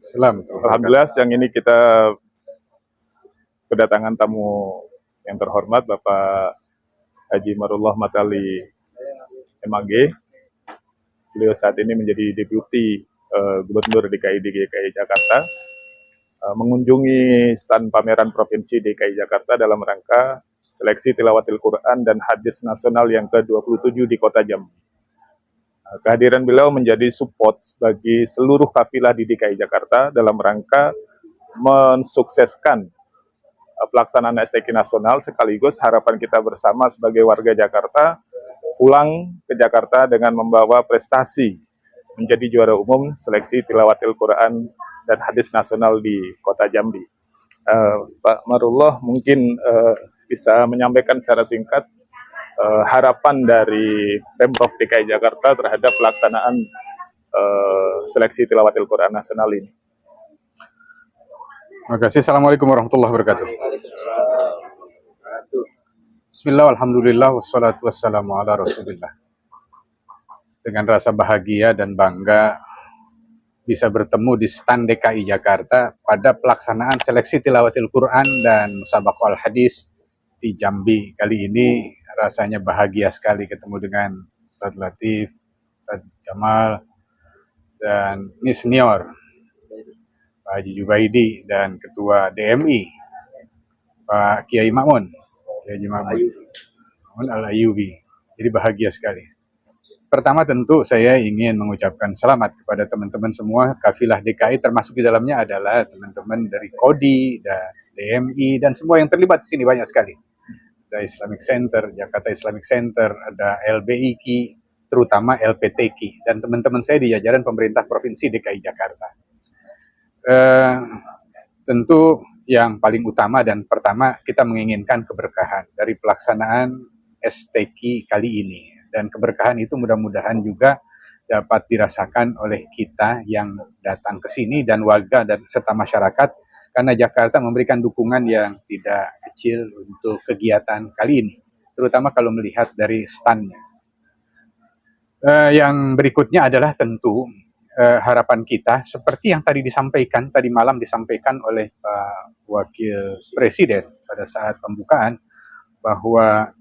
Alhamdulillah siang ini kita kedatangan tamu yang terhormat Bapak Haji Marullah Matali MAG. Beliau saat ini menjadi Deputi Gubernur DKI Jakarta, mengunjungi stand pameran Provinsi DKI Jakarta dalam rangka seleksi tilawatil Quran dan hadis nasional yang ke-27 di Kota Jambi. Kehadiran beliau menjadi support bagi seluruh kafilah di DKI Jakarta dalam rangka mensukseskan pelaksanaan STQ nasional, sekaligus harapan kita bersama sebagai warga Jakarta pulang ke Jakarta dengan membawa prestasi menjadi juara umum seleksi tilawatil Quran dan hadis nasional di Kota Jambi. Pak Marullah mungkin bisa menyampaikan secara singkat harapan dari Pemprov DKI Jakarta terhadap pelaksanaan seleksi tilawatil Quran nasional ini. Terima kasih. Assalamualaikum warahmatullahi wabarakatuh. Bismillah, alhamdulillah, wassalatu wassalamu ala rasulillah. Dengan rasa bahagia dan bangga bisa bertemu di stand DKI Jakarta pada pelaksanaan seleksi tilawatil Quran dan musabaqah al-hadis di Jambi. Kali ini rasanya bahagia sekali ketemu dengan Ustaz Latif, Ustaz Jamal, dan ini senior Pak Haji Jubaidi dan Ketua DMI Pak Kiai Ma'mun, Kiai Haji Ma'mun Al-Ayyubi. Jadi bahagia sekali. Pertama tentu saya ingin mengucapkan selamat kepada teman-teman semua kafilah DKI, termasuk di dalamnya adalah teman-teman dari KODI dan DMI dan semua yang terlibat di sini banyak sekali. Ada Islamic Center, Jakarta Islamic Center, ada LBIKI, terutama LPTKI, dan teman-teman saya di jajaran pemerintah Provinsi DKI Jakarta. Tentu yang paling utama dan pertama kita menginginkan keberkahan dari pelaksanaan STQ kali ini, dan keberkahan itu mudah-mudahan juga dapat dirasakan oleh kita yang datang ke sini dan warga dan serta masyarakat, karena Jakarta memberikan dukungan yang tidak kecil untuk kegiatan kali ini, terutama kalau melihat dari standnya. Yang berikutnya adalah tentu harapan kita seperti yang tadi malam disampaikan oleh Pak Wakil Presiden pada saat pembukaan, bahwa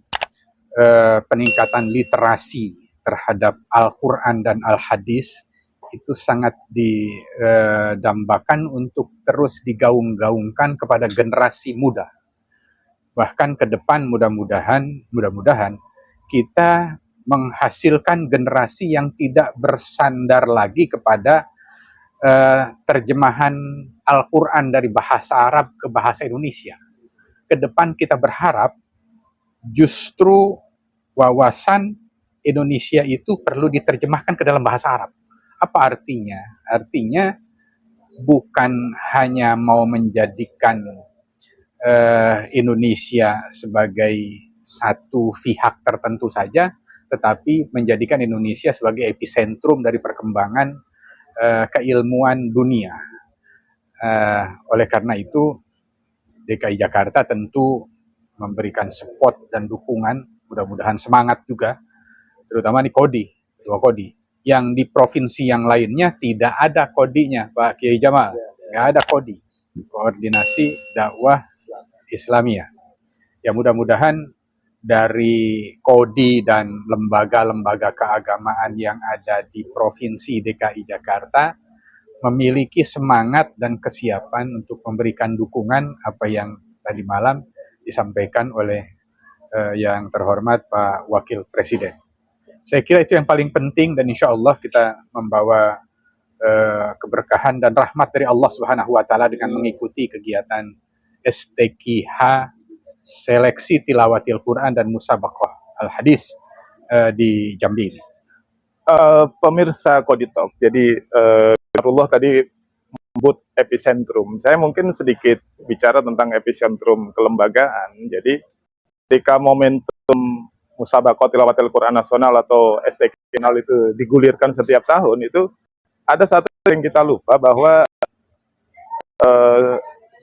peningkatan literasi terhadap Al-Quran dan Al-Hadis itu sangat didambakan untuk terus digaung-gaungkan kepada generasi muda. Bahkan ke depan mudah-mudahan kita menghasilkan generasi yang tidak bersandar lagi kepada terjemahan Al-Quran dari bahasa Arab ke bahasa Indonesia. Ke depan kita berharap justru wawasan Indonesia itu perlu diterjemahkan ke dalam bahasa Arab. Apa artinya? Artinya bukan hanya mau menjadikan Indonesia sebagai satu pihak tertentu saja, tetapi menjadikan Indonesia sebagai epicentrum dari perkembangan keilmuan dunia. Oleh karena itu, DKI Jakarta tentu memberikan support dan dukungan, mudah-mudahan semangat juga, terutama di KODI, Ketua KODI. Yang di provinsi yang lainnya tidak ada KODI-nya, Pak Kiai Jamal, nggak ada KODI, Koordinasi Dakwah Islamiyah. Ya mudah-mudahan dari KODI dan lembaga-lembaga keagamaan yang ada di Provinsi DKI Jakarta memiliki semangat dan kesiapan untuk memberikan dukungan apa yang tadi malam disampaikan oleh yang terhormat Pak Wakil Presiden. Saya kira itu yang paling penting, dan insya Allah kita membawa keberkahan dan rahmat dari Allah Subhanahu Wa Taala dengan mengikuti kegiatan STQH seleksi tilawatil Quran dan musabaqah al-hadis di Jambi ini. Pemirsa Koditok, jadi Marullah tadi menyebut epicentrum. Saya mungkin sedikit bicara tentang epicentrum kelembagaan. Jadi ketika momentum musabaqah tilawatil Quran nasional atau STQ nasional itu digulirkan setiap tahun, itu ada satu yang kita lupa, bahwa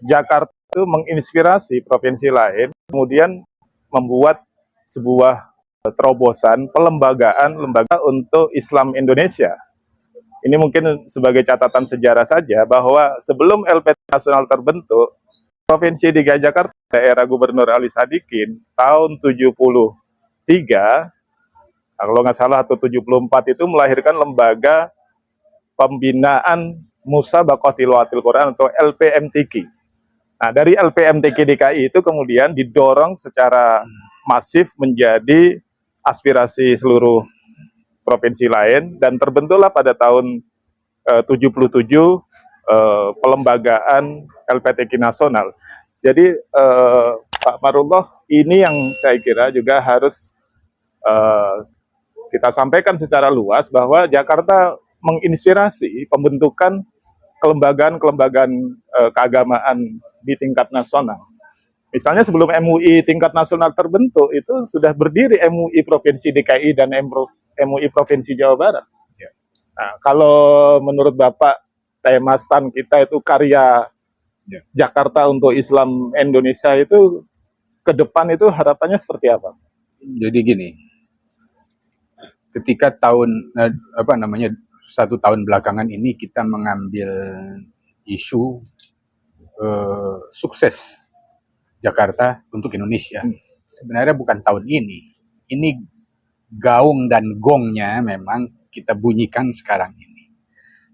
Jakarta itu menginspirasi provinsi lain, kemudian membuat sebuah terobosan pelembagaan lembaga untuk Islam Indonesia. Ini mungkin sebagai catatan sejarah saja bahwa sebelum LPT nasional terbentuk, Provinsi DKI Jakarta daerah Gubernur Ali Sadikin tahun 73, kalau nggak salah atau 74 itu melahirkan lembaga pembinaan Musabaqah Tilawatil Quran atau LPMTQ. Nah, dari LPMTQ DKI itu kemudian didorong secara masif menjadi aspirasi seluruh provinsi lain dan terbentuklah pada tahun 77 pelembagaan LPTQ nasional. Jadi Pak Marullah, ini yang saya kira juga harus kita sampaikan secara luas bahwa Jakarta menginspirasi pembentukan kelembagaan-kelembagaan keagamaan di tingkat nasional. Misalnya sebelum MUI tingkat nasional terbentuk, itu sudah berdiri MUI Provinsi DKI dan MUI Provinsi Jawa Barat. Ya. Nah, kalau menurut Bapak, tema stand kita itu karya Jakarta untuk Islam Indonesia, itu ke depan itu harapannya seperti apa? Jadi gini, ketika satu tahun belakangan ini kita mengambil isu sukses Jakarta untuk Indonesia, sebenarnya bukan tahun ini gaung dan gongnya memang kita bunyikan sekarang ini.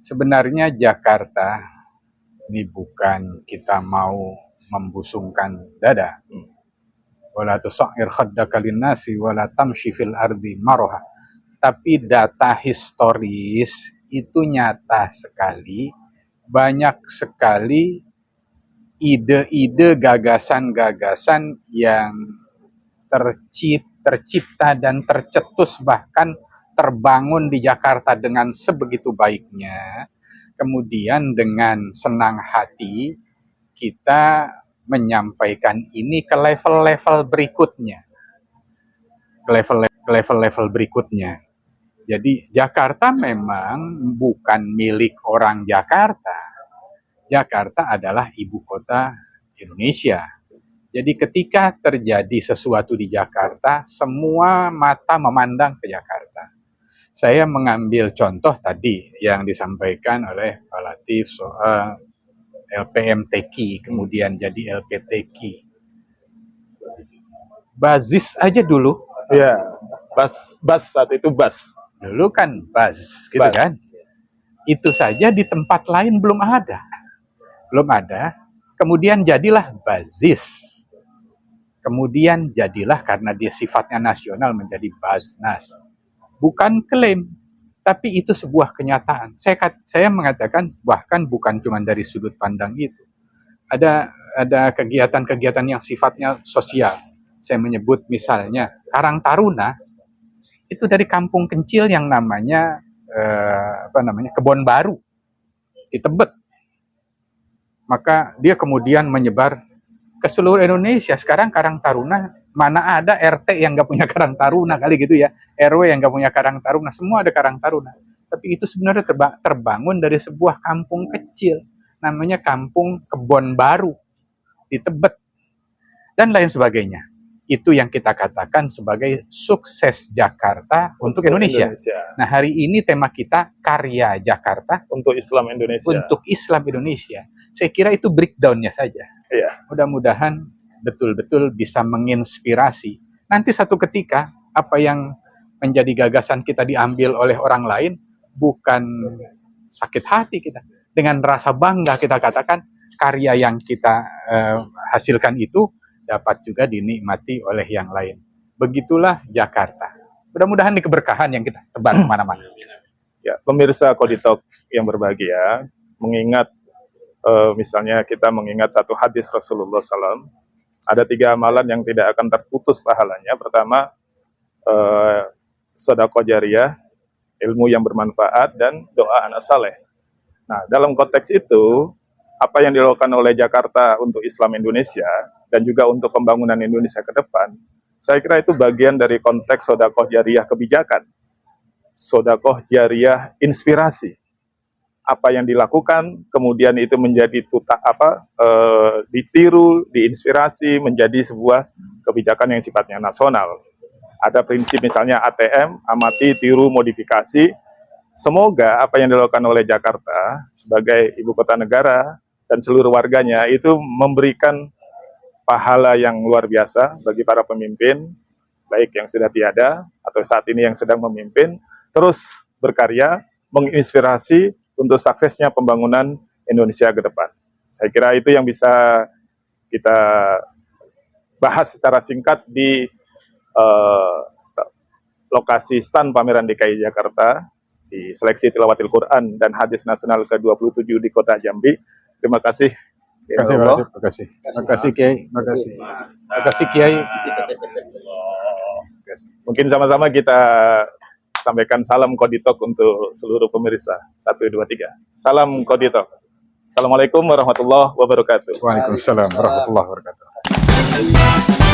Sebenarnya Jakarta ini bukan kita mau membusungkan dada, wala tusair khaddaka linnasi wala tamshi fil ardi maraha. Tapi data historis itu nyata sekali, banyak sekali ide-ide, gagasan-gagasan yang tercipta dan tercetus bahkan terbangun di Jakarta dengan sebegitu baiknya. Kemudian dengan senang hati kita menyampaikan ini ke level-level berikutnya. Level-level berikutnya. Jadi Jakarta memang bukan milik orang Jakarta. Jakarta adalah ibu kota Indonesia. Jadi ketika terjadi sesuatu di Jakarta, semua mata memandang ke Jakarta. Saya mengambil contoh tadi yang disampaikan oleh Pak Latif soal LPMTQ, kemudian jadi LPTQ. Basis aja dulu. Ya, bas saat itu bas. Dulu kan bas, gitu kan. Itu saja di tempat lain belum ada. Kemudian jadilah Bazis. Kemudian jadilah karena dia sifatnya nasional menjadi Baznas. Bukan klaim, tapi itu sebuah kenyataan. Saya mengatakan bahkan bukan cuma dari sudut pandang itu. Ada kegiatan-kegiatan yang sifatnya sosial. Saya menyebut misalnya Karang Taruna itu dari kampung kecil yang namanya Kebon Baru di Tebet. Maka dia kemudian menyebar ke seluruh Indonesia. Sekarang Karang Taruna, mana ada RT yang nggak punya Karang Taruna kali gitu ya, RW yang nggak punya Karang Taruna, semua ada Karang Taruna. Tapi itu sebenarnya terbangun dari sebuah kampung kecil, namanya Kampung Kebon Baru di Tebet dan lain sebagainya. Itu yang kita katakan sebagai sukses Jakarta untuk Indonesia. Nah, hari ini tema kita karya Jakarta untuk Islam Indonesia. Untuk Islam Indonesia. Saya kira itu breakdown-nya saja. Iya. Mudah-mudahan betul-betul bisa menginspirasi. Nanti satu ketika apa yang menjadi gagasan kita diambil oleh orang lain, bukan sakit hati kita. Dengan rasa bangga kita katakan karya yang kita hasilkan itu dapat juga dinikmati oleh yang lain. Begitulah Jakarta. Mudah-mudahan ini keberkahan yang kita tebar kemana-mana. Ya, pemirsa Koditok yang berbahagia, mengingat misalnya kita mengingat satu hadis Rasulullah SAW, ada 3 amalan yang tidak akan terputus pahalanya. Pertama, sedekah jariyah, ilmu yang bermanfaat, dan doa anak saleh. Nah, dalam konteks itu, apa yang dilakukan oleh Jakarta untuk Islam Indonesia dan juga untuk pembangunan Indonesia ke depan, saya kira itu bagian dari konteks sedekah jariyah kebijakan, sedekah jariyah inspirasi. Apa yang dilakukan, kemudian itu menjadi ditiru, diinspirasi menjadi sebuah kebijakan yang sifatnya nasional. Ada prinsip misalnya ATM, amati, tiru, modifikasi, semoga apa yang dilakukan oleh Jakarta sebagai ibu kota negara dan seluruh warganya itu memberikan pahala yang luar biasa bagi para pemimpin, baik yang sudah tiada atau saat ini yang sedang memimpin, terus berkarya, menginspirasi untuk suksesnya pembangunan Indonesia ke depan. Saya kira itu yang bisa kita bahas secara singkat di lokasi stand pameran DKI Jakarta di seleksi tilawatil Quran dan hadis nasional ke-27 di kota Jambi. Terima kasih. Terima kasih, Pak Rajab. Terima kasih. Terima kasih, Kiai. Terima kasih. Terima kasih, Kiai. Mungkin sama-sama kita sampaikan salam Koditok untuk seluruh pemirsa. 1, 2, 3. Salam Koditok. Assalamualaikum warahmatullahi wabarakatuh. Waalaikumsalam warahmatullahi wabarakatuh.